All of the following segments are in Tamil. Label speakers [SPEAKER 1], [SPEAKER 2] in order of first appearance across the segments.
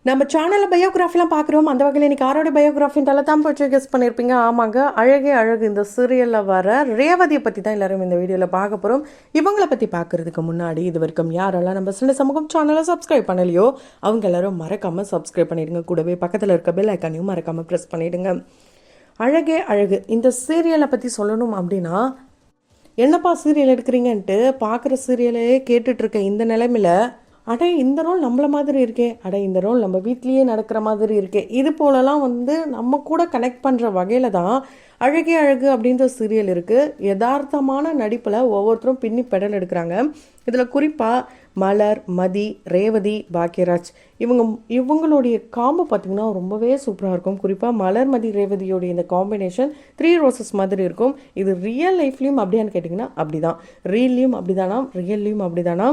[SPEAKER 1] நம்ம சேனலில் பயோகிராஃபிலாம் பார்க்குறோம். அந்த வகையில் இன்றைக்கி யாரோட பயோகிராஃபின்றால தான் போச்சு கெஸ் பண்ணியிருப்பீங்க. ஆமாங்க, அழகே அழகு இந்த சீரியலில் வர ரேவதியை பற்றி தான் எல்லோரும் இந்த வீடியோவில் பார்க்க போகிறோம். இவங்களை பற்றி பார்க்குறதுக்கு முன்னாடி இது வரைக்கும் யாரெல்லாம் நம்ம சின்ன சமூகம் சேனலை சப்ஸ்கிரைப் பண்ணலையோ அவங்க எல்லோரும் மறக்காமல் சப்ஸ்கிரைப் பண்ணிடுங்க. கூடவே பக்கத்தில் இருக்க பெல் ஐக்கானையும் மறக்காமல் ப்ரெஸ் பண்ணிவிடுங்க. அழகே அழகு இந்த சீரியலை பற்றி சொல்லணும் அப்படின்னா, என்னப்பா சீரியல் எடுக்கிறீங்கன்ட்டு பார்க்குற சீரியலே கேட்டுட்ருக்க இந்த நிலைமையில், அட இந்த ரோல் நம்மள மாதிரி இருக்கே, அட இந்த ரோல் நம்ம வீட்லேயே நடக்கிற மாதிரி இருக்கே, இது போலலாம் நம்ம கூட கனெக்ட் பண்ணுற வகையில் தான் அழகே அழகு அப்படின்ற சீரியல் இருக்குது. யதார்த்தமான நடிப்பில் ஒவ்வொருத்தரும் பின்னி பெடல் எடுக்கிறாங்க. இதில் குறிப்பாக மலர், மதி, ரேவதி, பாக்யராஜ் இவங்களுடைய காம்போ பார்த்திங்கன்னா ரொம்பவே சூப்பராக இருக்கும். குறிப்பாக மலர், மதி, ரேவதியோடைய இந்த காம்பினேஷன் 3 ரோசஸ் மாதிரி இருக்கும். இது ரியல் லைஃப்லேயும் அப்படியான்னு கேட்டிங்கன்னா அப்படி தான். ரியல்லையும் அப்படி தானா, ரியல்லையும் அப்படி தானா.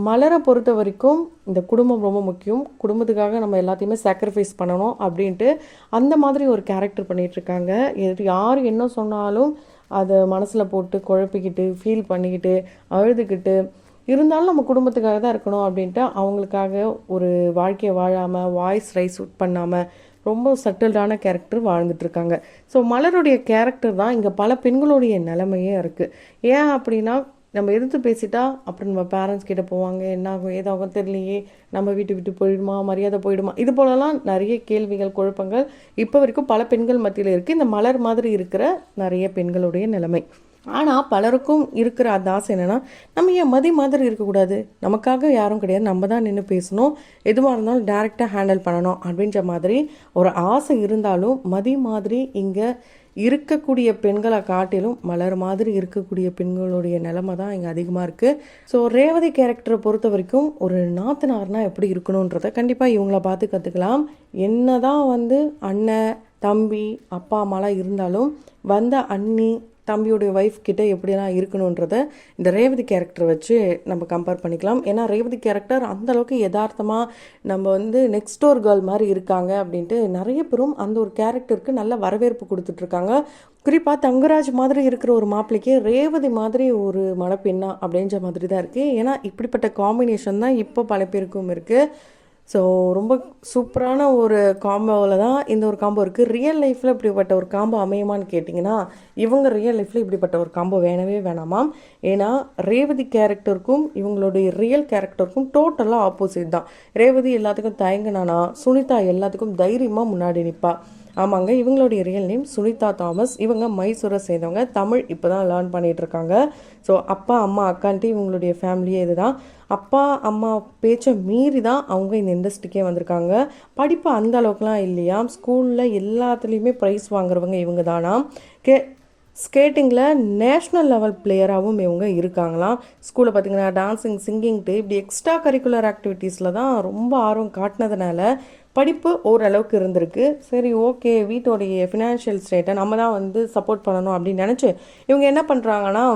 [SPEAKER 1] மலரை பொறுத்த வரைக்கும் இந்த குடும்பம் ரொம்ப முக்கியம், குடும்பத்துக்காக நம்ம எல்லாத்தையுமே சாக்ரிஃபைஸ் பண்ணணும் அப்படின்ட்டு அந்த மாதிரி ஒரு கேரக்டர் பண்ணிகிட்ருக்காங்க. யார் என்ன சொன்னாலும் அதை மனசில் போட்டு குழப்பிக்கிட்டு ஃபீல் பண்ணிக்கிட்டு அழுதுகிட்டு இருந்தாலும் நம்ம குடும்பத்துக்காக தான் இருக்கணும் அப்படின்ட்டு அவங்களுக்காக ஒரு வாழ்க்கையை வாழாமல் வாய்ஸ் ரைஸ் பண்ணாமல் ரொம்ப சட்டில்டான கேரக்டர் வாழ்ந்துட்டுருக்காங்க. ஸோ மலருடைய கேரக்டர் தான் இங்கே பல பெண்களுடைய நிலைமையே இருக்குது. ஏன் அப்படின்னா, நம்ம எதிர்த்து பேசிட்டா அப்புறம் நம்ம பேரண்ட்ஸ் கிட்ட போவாங்க, என்ன ஆகும் ஏதாகும் தெரியலையே, நம்ம வீட்டு விட்டு போயிடுமா, மரியாதை போயிடுமா, இது போலலாம் நிறைய கேள்விகள் குழப்பங்கள் இப்போ வரைக்கும் பல பெண்கள் மத்தியில் இருக்குது. இந்த மலர் மாதிரி இருக்கிற நிறைய பெண்களுடைய நிலைமை. ஆனால் பலருக்கும் இருக்கிற அந்த ஆசை என்னென்னா, நம்ம ஏன் மதி மாதிரி இருக்கக்கூடாது, நமக்காக யாரும் கிடையாது, நம்ம தான் நின்று பேசணும், எதுவாக இருந்தாலும் டேரெக்டாக ஹேண்டில் பண்ணணும் அப்படின்ற மாதிரி ஒரு ஆசை இருந்தாலும், மதி மாதிரி இங்கே இருக்கக்கூடிய பெண்களை காட்டிலும் மலர் மாதிரி இருக்கக்கூடிய பெண்களுடைய நிலைமை தான் இங்கே அதிகமாக இருக்குது. ஸோ ரேவதி கேரக்டரை பொறுத்த வரைக்கும் ஒரு நாத்தனார்னால் எப்படி இருக்கணுன்றதை கண்டிப்பாக இவங்கள பார்த்து கற்றுக்கலாம். என்ன தான் அண்ணன், தம்பி, அப்பா அம்மாலாம் இருந்தாலும் வந்த அண்ணி தம்பியோடைய ஒய்ஃப் கிட்ட எப்படிலாம் இருக்கணுன்றதை இந்த ரேவதி கேரக்டர் வச்சு நம்ம கம்பேர் பண்ணிக்கலாம். ஏன்னா ரேவதி கேரக்டர் அந்தளவுக்கு யதார்த்தமாக நம்ம நெக்ஸ்ட் டோர் கேர்ள் மாதிரி இருக்காங்க அப்படின்ட்டு நிறைய பேரும் அந்த ஒரு கேரக்டருக்கு நல்ல வரவேற்பு கொடுத்துட்ருக்காங்க. குறிப்பாக தங்கராஜ் மாதிரி இருக்கிற ஒரு மாப்பிள்ளைக்கு ரேவதி மாதிரி ஒரு மணப்பெண்ணா அப்படின்ற மாதிரி தான் இருக்குது. ஏன்னா இப்படிப்பட்ட காம்பினேஷன் தான் இப்போ பல பேருக்கும் இருக்குது. ஸோ ரொம்ப சூப்பரான ஒரு காம்போவில் தான் இந்த ஒரு காம்போ இருக்குது. ரியல் லைஃப்பில் இப்படிப்பட்ட ஒரு காம்போ அமையுமான்னு கேட்டிங்கன்னா, இவங்க ரியல் லைஃப்பில் இப்படிப்பட்ட ஒரு காம்போ வேணவே வேணாமாம். ஏன்னா ரேவதி கேரக்டருக்கும் இவங்களுடைய ரியல் கேரக்டருக்கும் டோட்டலாக ஆப்போசிட் தான். ரேவதி எல்லாத்துக்கும் தயங்கினானா, சுனிதா எல்லாத்துக்கும் தைரியமாக முன்னாடி நிற்பா. ஆமாங்க, இவங்களுடைய ரியல் நேம் சுனிதா தாமஸ். இவங்க மைசூரை சேர்ந்தவங்க, தமிழ் இப்போ தான் லேர்ன் பண்ணிகிட்ருக்காங்க. ஸோ அப்பா அம்மா அக்கான்ட்டு இவங்களுடைய ஃபேமிலியே இது தான். அப்பா அம்மா பேச்சை மீறி தான் அவங்க இந்த இண்டஸ்ட்ரிக்கே வந்திருக்காங்க. படிப்பு அந்த அளவுக்குலாம் இல்லையா, ஸ்கூலில் எல்லாத்துலேயுமே ப்ரைஸ் வாங்குறவங்க இவங்க தானா. ஸ்கேட்டிங்கில் நேஷ்னல் லெவல் பிளேயராகவும் இவங்க இருக்காங்களாம். ஸ்கூலில் பார்த்திங்கன்னா டான்ஸிங், சிங்கிங்ட்டு இப்படி எக்ஸ்ட்ரா கரிக்குலர் ஆக்டிவிட்டீஸில் தான் ரொம்ப ஆர்வம் காட்டினதுனால படிப்பு ஓரளவுக்கு இருந்திருக்கு. சரி ஓகே, வீட்டோடைய ஃபினான்ஷியல் ஸ்டேட்டை நம்ம தான் சப்போர்ட் பண்ணணும் அப்படின்னு நினச்சி இவங்க என்ன பண்ணுறாங்கன்னா,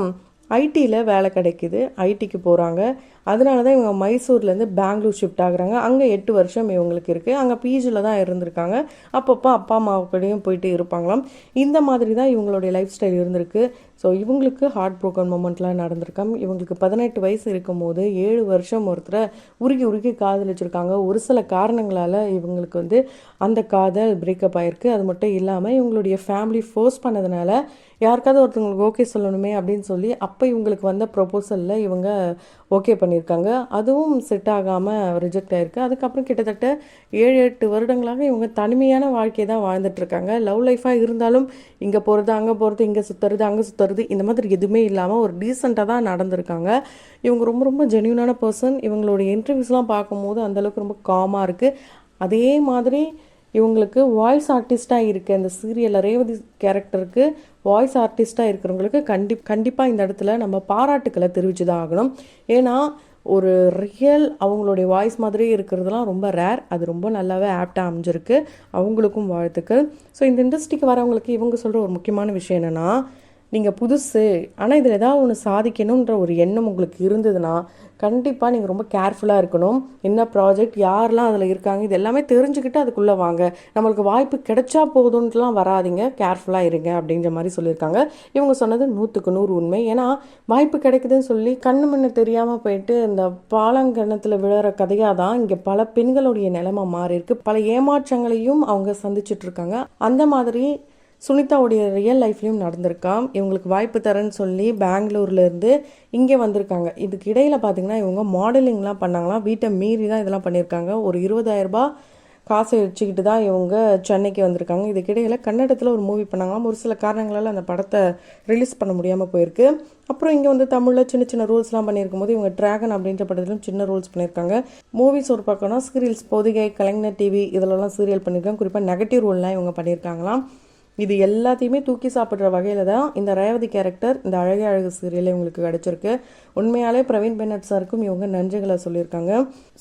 [SPEAKER 1] ஐடியில் வேலை கிடைக்குது, ஐடிக்கு போகிறாங்க. அதனால தான் இவங்க மைசூர்லேருந்து பெங்களூர் ஷிஃப்ட் ஆகுறாங்க. அங்கே 8 வருஷம் இவங்களுக்கு இருக்குது. அங்கே பிஜியில் தான் இருந்திருக்காங்க. அப்பப்போ அப்பா அம்மாவுக்கூடையும் போயிட்டு இருப்பாங்களாம். இந்த மாதிரி தான் இவங்களுடைய லைஃப் ஸ்டைல் இருந்திருக்கு. ஸோ இவங்களுக்கு ஹார்ட் ப்ரோக்கன் மூமெண்ட்லாம் நடந்திருக்காங்க. இவங்களுக்கு 18 வயசு இருக்கும் போது 7 வருஷம் ஒருத்தரை உருகி காதலிச்சிருக்காங்க. ஒரு சில காரணங்களால் இவங்களுக்கு அந்த காதல் பிரேக்கப் ஆகிருக்கு. அது மட்டும் இல்லாமல் இவங்களுடைய ஃபேமிலி ஃபோர்ஸ் பண்ணதுனால யாருக்காவது ஒருத்தவங்களுக்கு ஓகே சொல்லணுமே அப்படின்னு சொல்லி அப்போ இவங்களுக்கு வந்த ப்ரொபோசலில் இவங்க ஓகே பண்ணியிருக்காங்க. அதுவும் செட் ஆகாமல் ரிஜெக்ட் ஆகிருக்கு. அதுக்கப்புறம் கிட்டத்தட்ட 7-8 வருடங்களாக இவங்க தனிமையான வாழ்க்கையை தான் வாழ்ந்துட்டுருக்காங்க. லவ் லைஃபாக இருந்தாலும் இங்கே போகிறது, அங்கே போகிறது, இங்கே சுற்றுறது, அங்கே சுற்றுறது, இந்த மாதிரி எதுவுமே இல்லாமல் ஒரு டீசெண்டாக தான் நடந்திருக்காங்க. இவங்க ரொம்ப ரொம்ப ஜென்யூனான பர்சன். இவங்களுடைய இன்டர்வியூஸ்லாம் பார்க்கும்போது அந்தளவுக்கு ரொம்ப காமாக இருக்குது. அதே மாதிரி இவங்களுக்கு வாய்ஸ் ஆர்டிஸ்ட்டாக இருக்குது. அந்த சீரியலில் ரேவதி கேரக்டருக்கு வாய்ஸ் ஆர்டிஸ்ட்டாக இருக்கிறவங்களுக்கு கண்டிப்பாக இந்த இடத்துல நம்ம பாராட்டுக்களை தெரிவித்து தான் ஆகணும். ஏன்னா ஒரு ரியல் அவங்களுடைய வாய்ஸ் மாதிரியே இருக்கிறதுலாம் ரொம்ப ரேர். அது ரொம்ப நல்லாவே ஆப்டாக அமைஞ்சிருக்கு. அவங்களுக்கும் வாழ்த்துக்கள். ஸோ இந்த இண்டஸ்ட்ரிக்கு வரவங்களுக்கு இவங்க சொல்கிற ஒரு முக்கியமான விஷயம் என்னென்னா, நீங்கள் புதுசு, ஆனால் இதில் ஏதாவது ஒன்று சாதிக்கணுன்ற ஒரு எண்ணம் உங்களுக்கு இருந்ததுன்னா கண்டிப்பாக நீங்கள் ரொம்ப கேர்ஃபுல்லாக இருக்கணும். என்ன ப்ராஜெக்ட், யாரெல்லாம் அதில் இருக்காங்க, இது எல்லாமே தெரிஞ்சுக்கிட்டு அதுக்குள்ளே வாங்க. நம்மளுக்கு வாய்ப்பு கிடைச்சா போதுன்ட்டுலாம் வராதிங்க, கேர்ஃபுல்லாக இருங்க அப்படின்ற மாதிரி சொல்லியிருக்காங்க. இவங்க சொன்னது 100% உண்மை. ஏன்னா வாய்ப்பு கிடைக்குதுன்னு சொல்லி கண்ணு முன்ன தெரியாமல் போயிட்டு இந்த பாலங்கணத்தில் விழுற கதையாக தான் இங்கே பல பெண்களுடைய நிலைமை மாறி இருக்கு. பல ஏமாற்றங்களையும் அவங்க சந்திச்சுட்டு இருக்காங்க. அந்த மாதிரி சுனிதாவுடைய ரியல் லைஃப்லையும் நடந்திருக்கா. இவங்களுக்கு வாய்ப்பு தரேன்னு சொல்லி பெங்களூர்லேருந்து இங்கே வந்திருக்காங்க. இதுக்கு இடையில் பார்த்தீங்கன்னா இவங்க மாடலிங்லாம் பண்ணாங்களாம். வீட்டை மீறி தான் இதெல்லாம் பண்ணியிருக்காங்க. ஒரு 20,000 ரூபாய் காசை வச்சுக்கிட்டு தான் இவங்க சென்னைக்கு வந்திருக்காங்க. இதுக்கிடையில் கன்னடத்தில் ஒரு மூவி பண்ணாங்களாம். ஒரு சில காரணங்களால் அந்த படத்தை ரிலீஸ் பண்ண முடியாமல் போயிருக்கு. அப்புறம் இங்கே வந்து தமிழில் சின்ன சின்ன ரூல்ஸ்லாம் பண்ணியிருக்கும் போது இவங்க ட்ராகன் அப்படின்ற படத்துலையும் சின்ன ரூல்ஸ் பண்ணியிருக்காங்க. மூவிஸ் ஒரு பக்கம்னா சீரியல்ஸ் பொதிகை, கலைஞர் டிவி இதிலெல்லாம் சீரியல் பண்ணியிருக்காங்க. குறிப்பாக நெகட்டிவ் ரோல்லாம் இவங்க பண்ணியிருக்காங்களாம். இது எல்லாத்தையுமே தூக்கி சாப்பிட்ற வகையில் தான் இந்த ரேவதி கேரக்டர் இந்த அழகே அழகு சீரியல் இவங்களுக்கு கிடச்சிருக்கு. உண்மையாலே பிரவீன் பென்னட் சாருக்கும் இவங்க நன்றிகளை சொல்லியிருக்காங்க.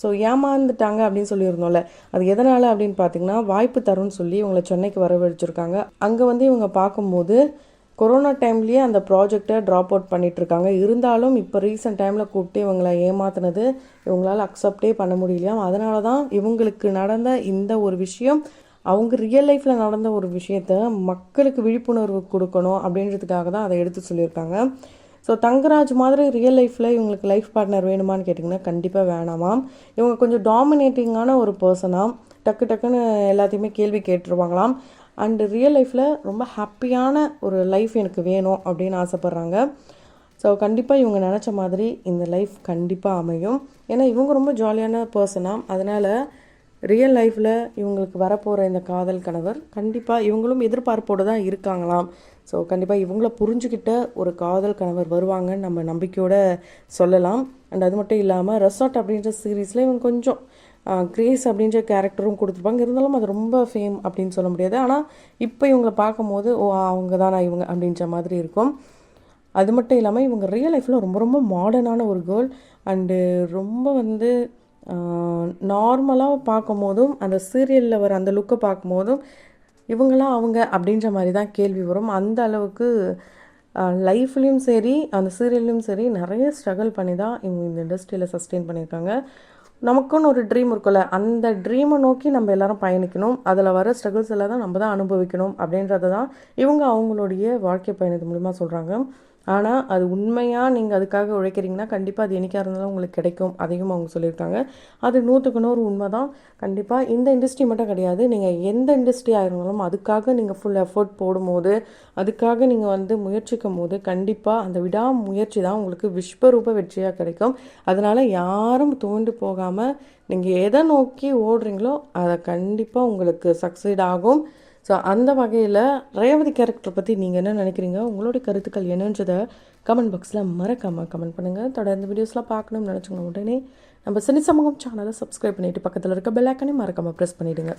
[SPEAKER 1] ஸோ ஏமாந்துட்டாங்க அப்படின்னு சொல்லியிருந்தோம்ல, அது எதனால் அப்படின்னு பார்த்தீங்கன்னா வாய்ப்பு தரும்னு சொல்லி இவங்களை சென்னைக்கு வரவழைச்சிருக்காங்க. அங்கே வந்து இவங்க பார்க்கும்போது கொரோனா டைம்லேயே அந்த ப்ராஜெக்டை ட்ராப் அவுட் பண்ணிகிட்ருக்காங்க. இருந்தாலும் இப்போ ரீசெண்ட் டைமில் கூப்பிட்டு இவங்களை ஏமாத்தினது இவங்களால் அக்செப்டே பண்ண முடியலையா. அதனால தான் இவங்களுக்கு நடந்த இந்த ஒரு விஷயம், அவங்க ரியல் லைஃப்பில் நடந்த ஒரு விஷயத்த மக்களுக்கு விழிப்புணர்வு கொடுக்கணும் அப்படின்றதுக்காக தான் அதை எடுத்து சொல்லியிருக்காங்க. ஸோ தங்கராஜ் மாதிரி ரியல் லைஃப்பில் இவங்களுக்கு லைஃப் பார்ட்னர் வேணுமான்னு கேட்டிங்கன்னா கண்டிப்பாக வேணாமாம். இவங்க கொஞ்சம் டாமினேட்டிங்கான ஒரு பர்சனாக டக்கு டக்குன்னு எல்லாத்தையுமே கேள்வி கேட்டுருவாங்களாம். அண்டு ரியல் லைஃப்பில் ரொம்ப ஹாப்பியான ஒரு லைஃப் எனக்கு வேணும் அப்படின்னு ஆசைப்பட்றாங்க. ஸோ கண்டிப்பாக இவங்க நினச்ச மாதிரி இந்த லைஃப் கண்டிப்பாக அமையும். ஏன்னா இவங்க ரொம்ப ஜாலியான பர்சனாக. அதனால் ரியல் லைஃப்பில் இவங்களுக்கு வரப்போகிற இந்த காதல் கணவர் கண்டிப்பாக இவங்களும் எதிர்பார்ப்போடு தான் இருக்காங்களாம். ஸோ கண்டிப்பாக இவங்கள புரிஞ்சுக்கிட்ட ஒரு காதல் கணவர் வருவாங்கன்னு நம்ம நம்பிக்கையோடு சொல்லலாம். அண்ட் அது மட்டும் இல்லாமல் ரெசார்ட் அப்படின்ற சீரீஸில் இவங்க கொஞ்சம் கிரேஸ் அப்படின்ற கேரக்டரும் கொடுத்துருப்பாங்க. இருந்தாலும் அது ரொம்ப ஃபேம் அப்படின்னு சொல்ல முடியாது. ஆனால் இப்போ இவங்களை பார்க்கும்போது அவங்க தானா இவங்க அப்படின்ற மாதிரி இருக்கும். அது மட்டும் இல்லாமல் இவங்க ரியல் லைஃப்பில் ரொம்ப ரொம்ப மாடர்னான ஒரு கேர்ள். அண்டு ரொம்ப வந்து நார்மலாக பார்க்கும் போதும் அந்த சீரியலில் வர அந்த லுக்கை பார்க்கும் போதும் இவங்களாம் அவங்க அப்படின்ற மாதிரி தான் கேள்வி வரும். அந்த அளவுக்கு லைஃப்லேயும் சரி அந்த சீரியல்லையும் சரி நிறைய ஸ்ட்ரகிள் பண்ணி தான் இவங்க இந்த இண்டஸ்ட்ரியில் சஸ்டெயின் பண்ணியிருக்காங்க. நமக்குன்னு ஒரு ட்ரீம் இருக்குல்ல, அந்த ட்ரீமை நோக்கி நம்ம எல்லாரும் பயணிக்கணும். அதில் வர ஸ்ட்ரகிள்ஸ் எல்லாம் தான் நம்ம தான் அனுபவிக்கணும் அப்படின்றத தான் இவங்க அவங்களுடைய வாழ்க்கை பயணத்து மூலிமா சொல்கிறாங்க. ஆனால் அது உண்மையாக நீங்கள் அதுக்காக உழைக்கிறீங்கன்னா கண்டிப்பாக அது என்னைக்காக இருந்தாலும் உங்களுக்கு கிடைக்கும். அதையும் அவங்க சொல்லியிருக்காங்க. அது 100% உண்மை தான். கண்டிப்பாக இந்த இண்டஸ்ட்ரி மட்டும் கிடையாது, நீங்கள் எந்த இண்டஸ்ட்ரியாக இருந்தாலும் அதுக்காக நீங்கள் ஃபுல் எஃபோர்ட் போடும்போது, அதுக்காக நீங்கள் வந்து முயற்சிக்கும் போது கண்டிப்பாக அந்த விடாமுயற்சி தான் உங்களுக்கு விஸ்வரூப வெற்றியாக கிடைக்கும். அதனால் யாரும் தோண்டு போகாமல் நீங்கள் எதை நோக்கி ஓடுறீங்களோ அதை கண்டிப்பாக உங்களுக்கு சக்சீட் ஆகும். ஸோ அந்த வகையில் ரேவதி கேரக்டர் பற்றி நீங்கள் என்ன நினைக்கிறீங்க, உங்களுடைய கருத்துக்கள் என்னன்றதை கமெண்ட் பாக்ஸில் மறக்காமல் கமெண்ட் பண்ணுங்கள். தொடர்ந்து வீடியோஸ்லாம் பார்க்கணும்னு நினச்சிங்கன்னா உடனே நம்ம சினி சமூகம் சேனலை சப்ஸ்கிரைப் பண்ணிவிட்டு பக்கத்தில் இருக்க பெல் ஐக்கானே மறக்காமல் ப்ரெஸ் பண்ணிவிடுங்க.